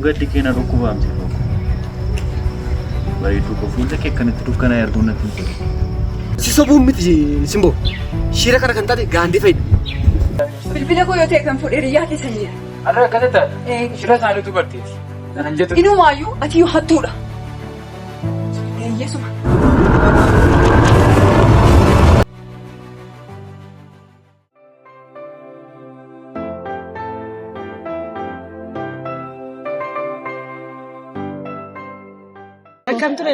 gaddi keena dhukkubaamte tokko. Bareedduu kofuullee kee kanatti dukkana erguun natti hin tolu. Si sobuun miti Simbo. Shira kana kan taate gaandii fayyadu. Bilbila koo yoo ta'e kan fuudhee riyyaa keessan jira. Arra akkana taate shira isaaniitu barteeti. Kanan jettu. Inumaayyuu ati yoo hattuudha. Yeesuma. Kam ture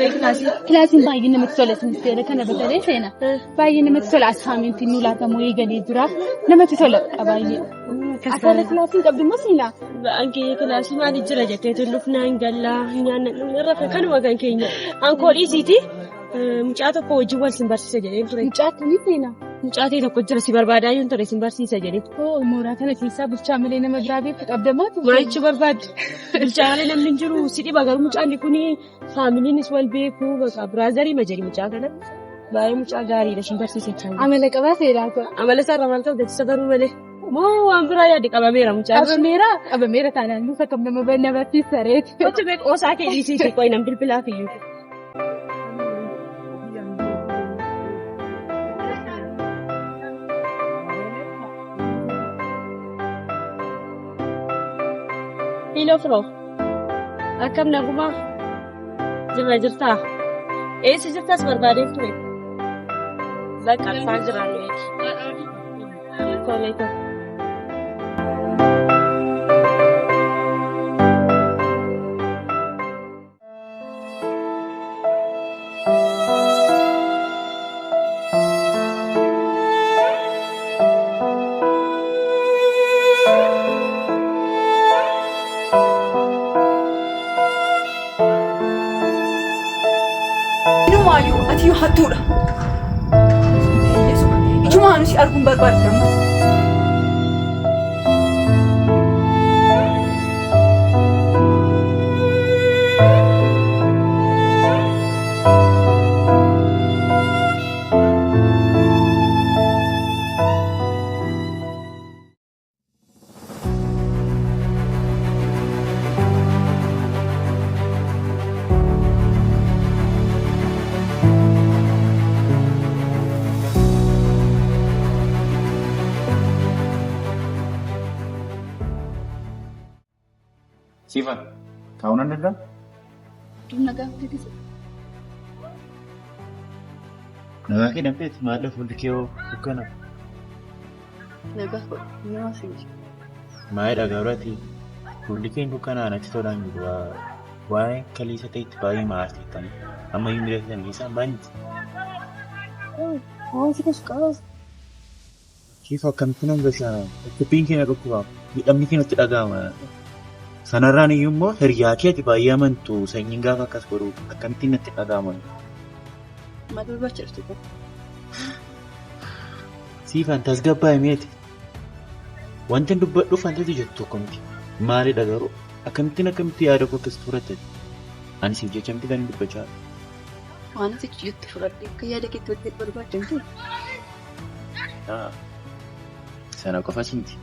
kilaasiin baay'ee namatti tola sinseera kana batalee seena baay'ee namatti tola asaamintiin nu laatamu eegalee jira namatti tola baay'ee asarra kilaasiin qabdummoo siina Anke kilaasii maali jira jettee tulluuf naan gallaa nyaanna irra kanuma kan keenya ankooliisiiti mucaa tokko wajjin wal sin barsiisa jedhee ture mucaatanii seena mucaatii tokko jira si barbaadaa yoon ture sin barsiisa jedhee mooraa kana keessaa bulchaa malee nama biraa beeku qabdamaatu maayichi barbaadde bulchaa malee namni hin jiru si dhiba garuu mucaan kun faamiliinis wal beeku bakka biraazarii majari mucaa kana baay'ee mucaa gaariidha sin barsiisa jechuudha. Amala qabaa seeraa kun. Amala isaarra maal ta'u beeksisa garuu malee moo waan biraa yaade qabameera mucaa. Qabameera taanaan nuuf akkam nama barsiisa reeti. Wacce beeku osaa kee dhiisii qoy nam bilbilaa fiyyuu. Hello Fro. Akkam naguma jirta. Eessa jirtas barbaadee ture. Bakka afaan jiraannu koleeta. Inumaayyuu ati yoo hattuudha. Yeesuma. Ijumaa nuti arguun barbaadamu. Sifan, tahu nanda dah? Nagaa fudhate. Nagaa kee nampeet maal fuulli kee dukkana? Nagaa nama sinji. Maal dhagaa birati fuulli kee dukkanaa natti tolaan jiru waan kaliisa ta'etti baay'ee maarteettani amma hin miidhagsan keessaa baay'eeti. Waan si keessa qabas. Sifa akkamitti nama gashaa dhukkubbiin keenya dhukkubaaf miidhamni keenya itti dhaga'ama. Sanarraan iyyuu immoo hiriyaa keeti baay'ee amantu sanyiin gaafa akkas godhu akkamittiin natti dhaga'aman. Maal barbaachiftu kun? Siifan tasgabbaa'e meeti. Wanti dubbadhuuf wanti jettu akkamiti maalidha garuu akkamitti yaada koo akkas fudhatte ani siif jecha miti kan dubbachaa. Waan ati jettu fudhadhee akka yaada keetti hojjetu barbaadamtu. Sana qofas miti.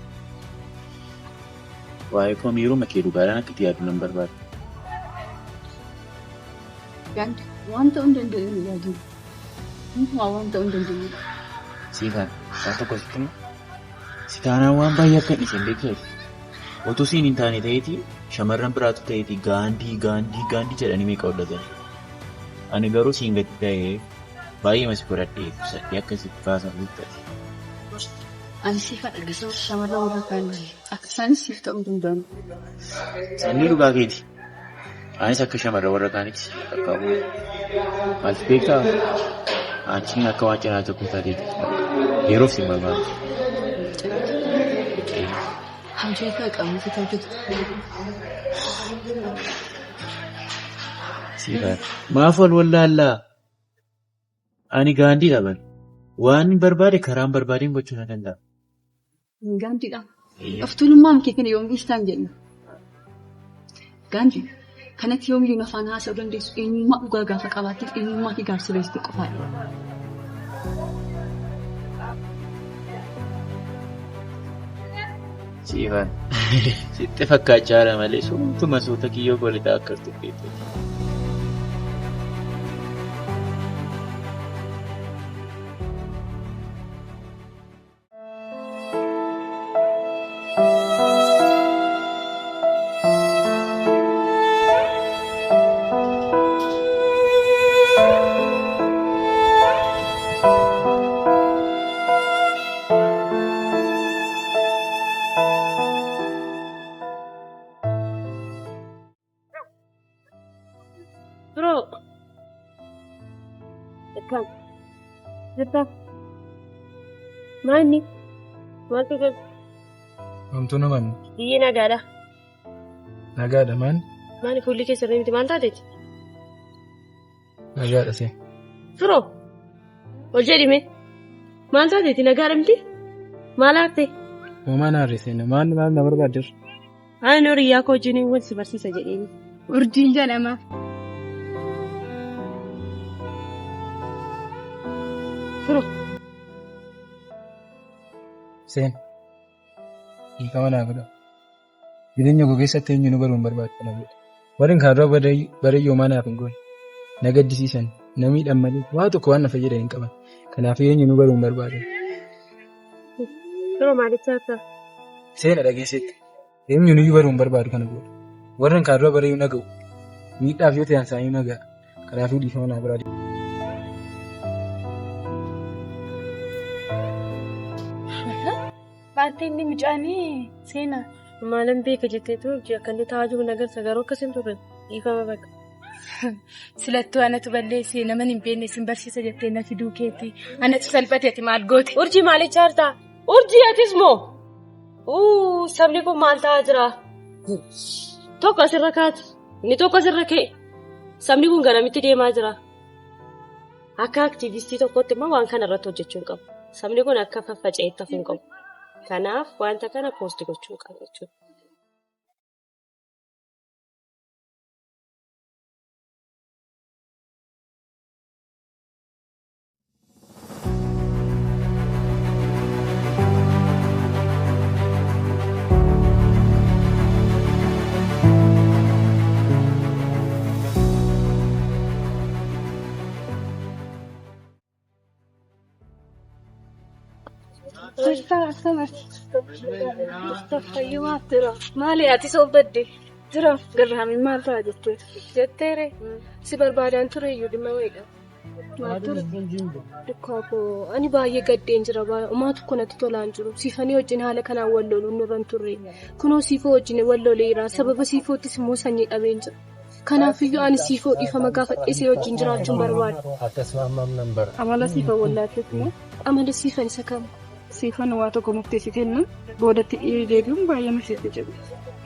Waa'ee koo miiruu makee dhugaadhaan akka itti yaadu nan barbaada. Yaaddu waan ta'uu hin dandeenye yaadu. Waan ta'uu hin dandeenye. Siifan waan tokko sitti hima. Si taanaan waan baay'ee akka dhiisan beekteef. Otoo siin hin taane ta'eeti shamarran biraatu ta'eeti gaandii jedhanii meeqa hodhatan. Ani garuu siin gadi ta'ee baay'ee masi godhadhee sadii akkasitti kaasan guuttate. Ani siif adagasa shamarran warra kaan akka isaanis siif ta'uu danda'an. Sannii dhugaa keeti. Anis akka shamarran warra kaanitti qaqqabu. Maalti beektaa? Antiin akka waan cinaa tokko taateeti. Yeroof siin barbaadu. Hojii akka qabu si hojjetu. Siifan maaf wallaallaa? Ani gaandii dhaban. Waan barbaade karaan barbaadeen gochuu na danda'a. Gaandiidha. Oftuulummaan kee kana yoom isaan jenna. Gaandii kanatti yoomiyyuu afaan haasa'uu dandeessu eenyummaa dhugaa gaafa qabaatteef eenyummaa kee gaafa sirreessitu qofaadha. Siifan. Sitti fakkaachaa jira malee suutuma suuta kiyyoo koolitaa akka turteetti. Mani, maaltu kan? Wantoota namaan. Biyyee nagaadha. Nagaadha maan? Mani fuulli keessa irra miti maal taateeti? Nagaadha see. Firoo, ol jedhime. Maal taateeti nagaadha miti? Maal haftee? Uumaa naarree seena maal na barbaadeera? Ani horiyaa koo wajjin wal si barsiisa jedheeni. Urjiin jedhama. Firoo. Seen. Hiikama naa godha. Jireenya koo keessatti eenyuun baruun barbaadu na godha. Warreen kaarraa bareeyyoo naaf hin goone. Na gaddisiisan. Na miidhan malee waa tokko waan na fayyadan hin qaban. Kanaaf eenyuun baruun barbaadu. Firoo maaliif taata? Seena dhageessetti. Eenyuun baruun barbaadu kana godha. Warreen kaarraa bareeyyuu na ga'u. Miidhaaf yoo ta'an isaanii na ga'a. Kanaafuu dhiifama naa biraadha. Baatee inni mucaanii seenaa. Maalan beeka jetteetu akka inni taa'aa jiru nagarsa garuu akkasiin turre dhiifama bakka. Silattuu anatu balleessee nama hin beekne sin barsiisa jettee na fiduu keetti. Anatu salphateeti maal goote? Urjii maaliif chaartaa? Urjii atis moo? Sabni kun maal ta'aa jira? Tokko asirra kaati. Inni tokko asirra ka'e. Sabni kun garamitti deemaa jira? Akka aktiivistii tokkotti immoo waan kana irratti hojjechuu hin qabu. Sabni kun akka faffaca'eetti hafuu hin qabu. Kanaaf wanta kana poosti gochuu qaba jechuudha. Maali ati soobadde jira garraamiin maal ta'a jetteere si barbaadaan ture iyyuu dhimma weedha. Dukkaakoo ani baay'ee gaddeen jira uumaa tokko natti tolaan jiru siifanii wajjin haala kanaan wal loluun nurran turre kunoo siifoo wajjin wal loleera sababa siifoottis immoo sanyii dhabeen jira. Kanaafiyyuu ani siifoo dhiifama gaafadhisee wajjin jiraachuun barbaada. Amala siifa wallaatteef moo? Amala siifan isa kam? Siifan waa tokko murteessiteenna boodatti deebi'uun baay'ee murteessee jiru.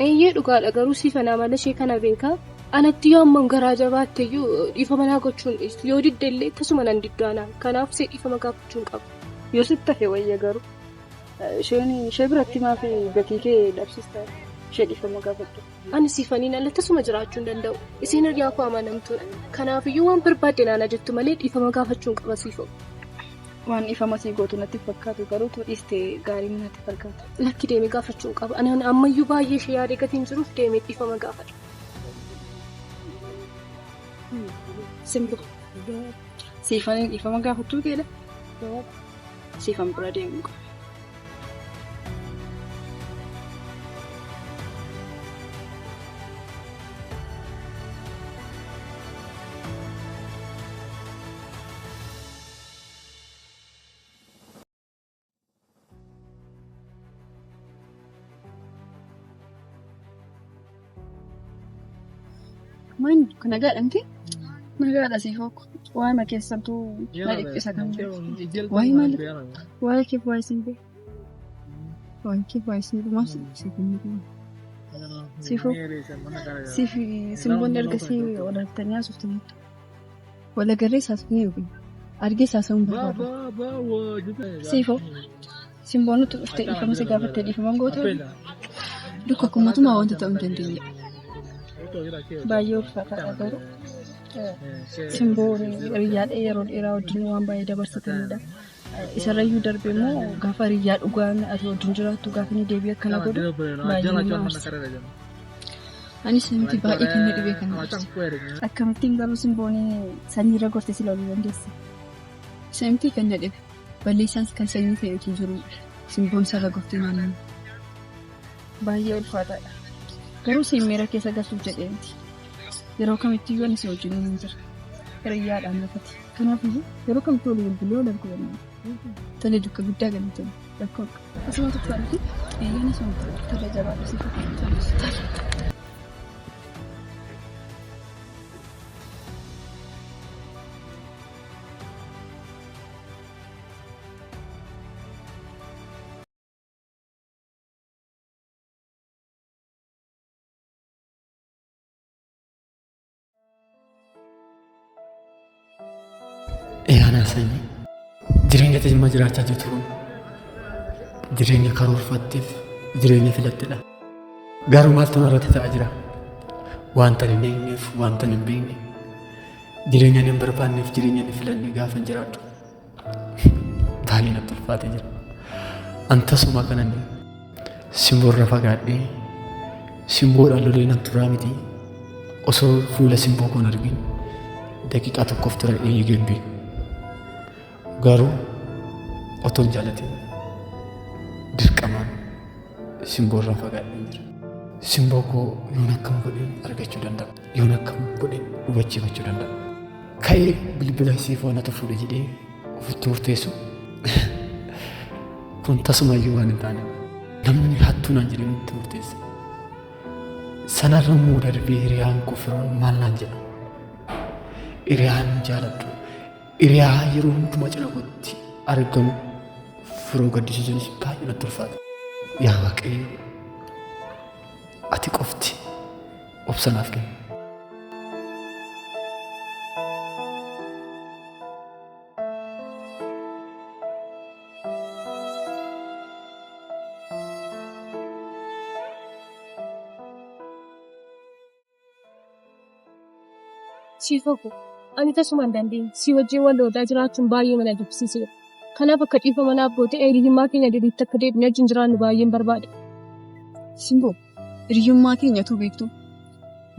Eeyyee dhugaadha garuu siifan amala ishee kana beekaa anatti yoo ammoo garaa jabaatteyyuu dhiifama naa gochuun yoo diddellee tasuma nan diddaanaan kanaaf see dhiifama gaafachuun qaba. Yoo sitti hafe wayya garuu ishee biratti maaf gatii kee dhabsistaa ishee dhiifama gaafadhu. Ani siifaniin ala tasuma jiraachuu hin danda'u. Isiin hiriyaa koo amanamtuudha. Kanaafiyyuu waan barbaadde naana jettu malee dhiifama gaafachuun qaba siifoo. Waan dhiifama sii gootu natti fakkaatu garuu dhiistee gaarii natti fakkaata. Lakki deemee gaafachuun qaba. Ani ammayyuu baay'ee ishee yaadee gatiin jiruuf deemee dhiifama gaafadha. Simboo. Siifaniin dhiifama gaafachuu keedha. Siifan bira deemuu qaba. Maani kana gaadhamti? Nagaadha siifoo waa'ima keessattuu na dhiphisa kan jiru. Waa'ee maaliif? Waa'ee kee waa'ee simbee. Waa'ee kee waa'ee simbee maal siifoo? Simboonni ergasii wal argitanii haasoftan. Wal agarree haasofnee yookiin argee haasa'uun barbaadu. Siifoo simboonni dhuftee dhiifama si gaafattee dhiifama gootee dukka kumatumaa wanta ta'uu hin dandeenye. Baay'ee ulfaataadha garuu simboo hiriyaadhee yeroo dheeraa wajjin waan baay'ee dabarsatanidha. isarrayyuu darbee immoo gaafa hiriyaa dhugaan ati wajjin jiraattu gaafa inni deebi'ee akkana godhu baay'ee nama aarsa. Anis namti baay'ee kan na dhibee kan akkamittiin garuu simboonii sanyiirra gortee si loluu dandeesse. Samtii kan na dhibe balleessaan kan sanyii fe'atu jiru simboon sarara gortee naannoo. Baay'ee ulfaataadha. Garuu seemmeera keessa galchuuf jedhee miti. Yeroo kamittiyyuu ani si wajjin hin jira. Hiriyyaadhaan lafati. Kanaafuu yeroo kamitti olii bilbilee ol arguu danda'a. Tole dukka guddaa galatoon rakkoon asuma tuffaatii eeyyana sun tola jabaadhu si fakkaatu. Eeyyaana sanyii jireenya tajaajilamaa jiraachaa jirtu jireenya karoorfatteef jireenya filattedha. Garuu maaltu irratti ta'aa jira? Wanta hin eegneef wanta hin beekne jireenya hin barbaanneef jireenya hin filanne gaafa hin jiraattu baay'ee natti ulfaatee jira. Antasuma kanan simboorra fagaadhee simboodhaan lolee nan turaa miti osoo fuula simboo kun argin daqiiqaa tokkoof tura eegeen beeku. Garuu otoo hin jaalatin dirqamaan simboorraa fagaadhee jira. Simboo koo yoon akkam godheen argachuu danda'a. Yoon akkam godheen hubachiifachuu danda'a. Ka'ee bilbila siifoonatu fuudhe jedhee ofitti murteessu. Kun tasumayyuu waan hin taane namni hattuu naan jedhee nutti murteessa. Sanarra immoo darbee hiriyaan koo firoon maal naan jedha. Hiriyaan jaaladhu. Hiriyaa yeroo hundumaa cina kootti argamu firoo gaddisiisuunis baay'ee natti ulfaata. Yaa Waaqayyo ati qofti obsa naaf kenni. Siifoo ani tasuma hin dandeenye si wajjin wal lolaa jiraachuun baay'ee mana jibsiiseera. Kanaaf akka dhiifama naaf goote hiriyyummaa keenya diriitti akka deebinee wajjin jiraannu baay'een barbaada. Simboo hiriyyummaa keenyatu beektu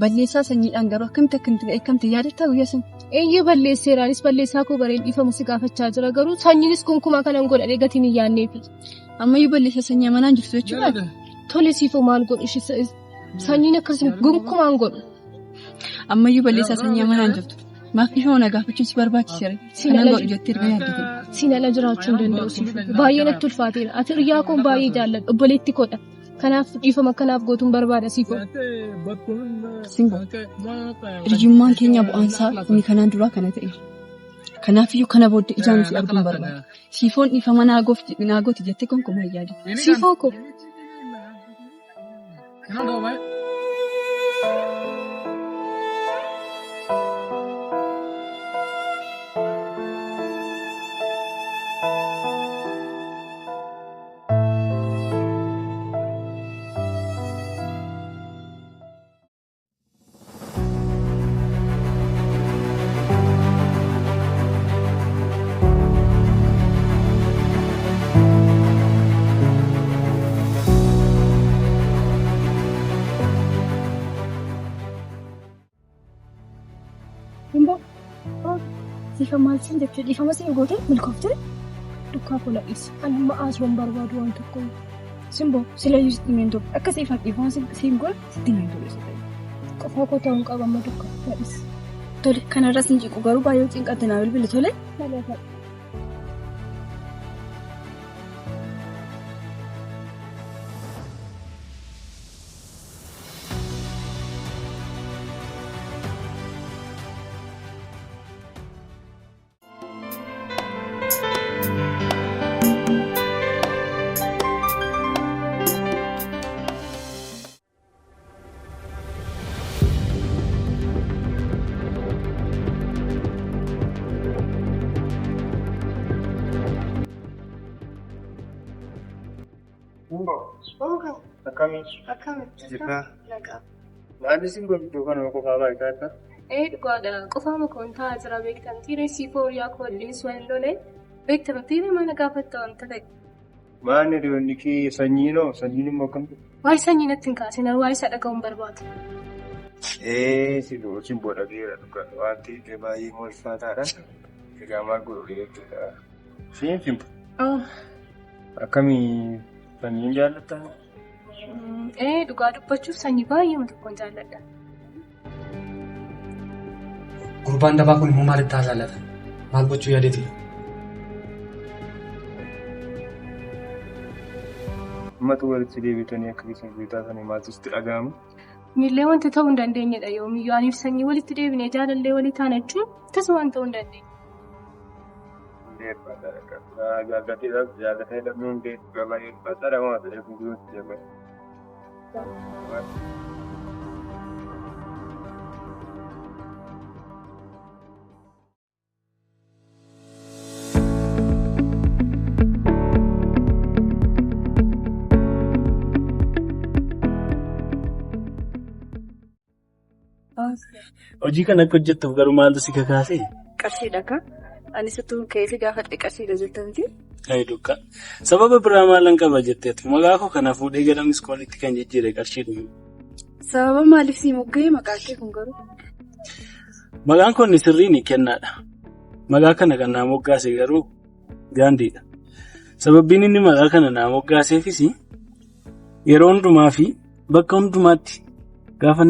balleessaa sanyiidhaan garuu akkamitti yaadatta guyyaa sana? Eeyyee balleesseeraanis balleessaa koo bareen dhiifamu si gaafachaa jira garuu sanyiinis gonkumaa kanan godhadhee gatiin hin yaadneefi. Ammayyuu balleessaa sanyii amanaan jirtu jechuudha. Tole siifoo maal godhu sanyiin akkasuma gonkumaan godhu. Ammayyuu balleessaa sanyii amanaan jirtu. Maafi shoona gaafachuun si barbaachiseera. Kanan godhu jettee erga yaaddate. Siin ala jiraachuu hin danda'u siifoo. Baay'ee natti ulfaateera. Ati hiriyaa koon baay'ee jaalladha. Obboleetti kodha. Kanaaf dhiifama kanaaf gootuun barbaada siifoo. Simboo hiriyyummaan keenya bu'aansaa inni kanaan duraa kana ta'e. Kanaafiyyuu kana booddee ijaan si arguun barbaada. Siifoon dhiifama naagooti jettee gonkumaa yaadu. Siifoo koo. Dhiifama maaltiin jechuudha dhiifama siin goote milkooftee dukkaa fuula dhiisa. Ani ma'aasuun barbaadu waan tokko. Simboo silayyuu sitti himeen ture akka siifan dhiifama siin goon sitti himeen ture. Qofaa koo ta'uun qaba amma dukkaa fuula dhiisa. Tole kanarras hin ciqu garuu baay'ee cinqatte naa bilbili tole. Naanni simboo iddoo kana qofaa baay'ee ta'a. Dhugaadha. Qofaama kun taa'aa jira beektan. Tiiree siifoo hiriyaa koo waliinis wal lolee Beekta battee mana gaafatta wanta ta'e. Maanni dhiyoonni kee sanyii noo sanyiin immoo akkamtu? Waa'ee sanyii natti hin kaasin waa'ee isaa dhaga'uun barbaada. Si booda geera dhugaa wanti baay'ee ulfaataadha. Egaa maal godhu jechuudha. Siin simpu. Akkamii sanyiin jaallattaa? Dhugaa dubbachuuf sanyii baay'ee tokkoon jaalladha. Gurbaan dabaa kun immoo maalitti haasa'aa? Maal gochuu yaadeeti? Ummata walitti deebitanii akka isin taatanii maaltu sitti dhaga'ama? Miillee wanti ta'uu hin dandeenyedha yoomiyyuu aniif sanyii walitti deebinee jaalallee walii taana jechuun tasuma waan ta'uu hin dandeenye. Jaallatee dhabnuu hin deebiin gabaayee ulfaataadha waan ta'eef guutuutti jabaa. Hojii kana akka hojjettuuf garuu maaltu si kakaase? Qarshiidha ka. Anis utuu keessa gaafadhe qarshiidha jettanti. Dukka. Sababa biraa maalan qaba jetteetu maqaa koo kana fuudhee gara miskoolitti kan jijjiire qarshiidha. Sababa maaliif si moggee maqaa kee kun garuu? Maqaan kun sirrii ni kennaadha. Maqaa kana kan naa moggaase garuu gaandiidha. Sababbiin inni maqaa kana naa moggaaseefis yeroo hundumaa fi bakka hundumaatti gaafa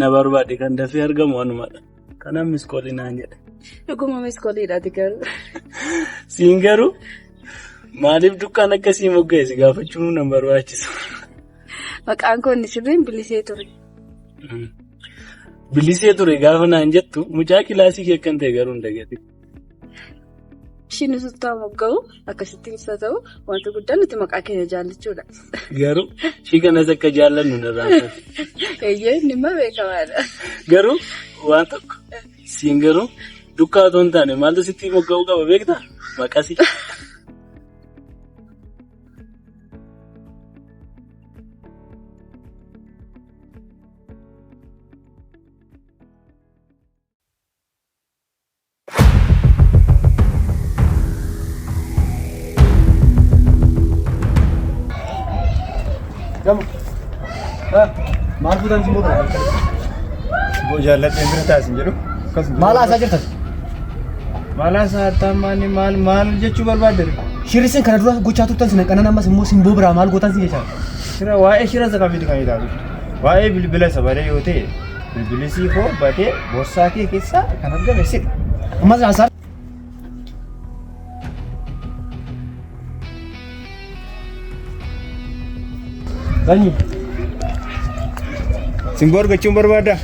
na barbaade kan dafee argamu wanumadha. Kanaaf miskoolii naan jedhe. Dhuguma miskooliidhaati garuu. Siin garuu maaliif dukkaan akkasii moggaase gaafachuun na barbaachisa. Maqaan kun sirriin bilisee ture. Bilisee ture gaafa naan jettu mucaa kilaasii kee kan ta'e garuu hin dagate. Ishiin suttaa mogga'u akkasitti ibsa ta'u wanti guddaan nuti maqaa keenya jaallachuudha. Garuu ishii kanas akka jaallannu nirraa taate. Eeyyee inni immoo beekamaadha. Garuu waan tokko siin garuu dukkaa otoo hin taane maaltu sitti mogga'uu qaba beektaa? Maqasi. Maal fuudhan simboo bira? Simboo jaalladhee bira taasisan jedhu. Maal haasaa jirtan? Maal haasaa taamaanii maal jechuu barbaadde? Shirrisin kana dura gochaa turtan sinan qanan ammas immoo simboo biraa maal gootan si jechaa? Shira waa'ee shira isa kamitti kan ilaalu? Waa'ee bilbila isa badee yoo ta'e bilbilli siifoo badee boorsaa kee keessaa kan argame sidha. Ammas haasaa. Simboo argachuun barbaaddaa?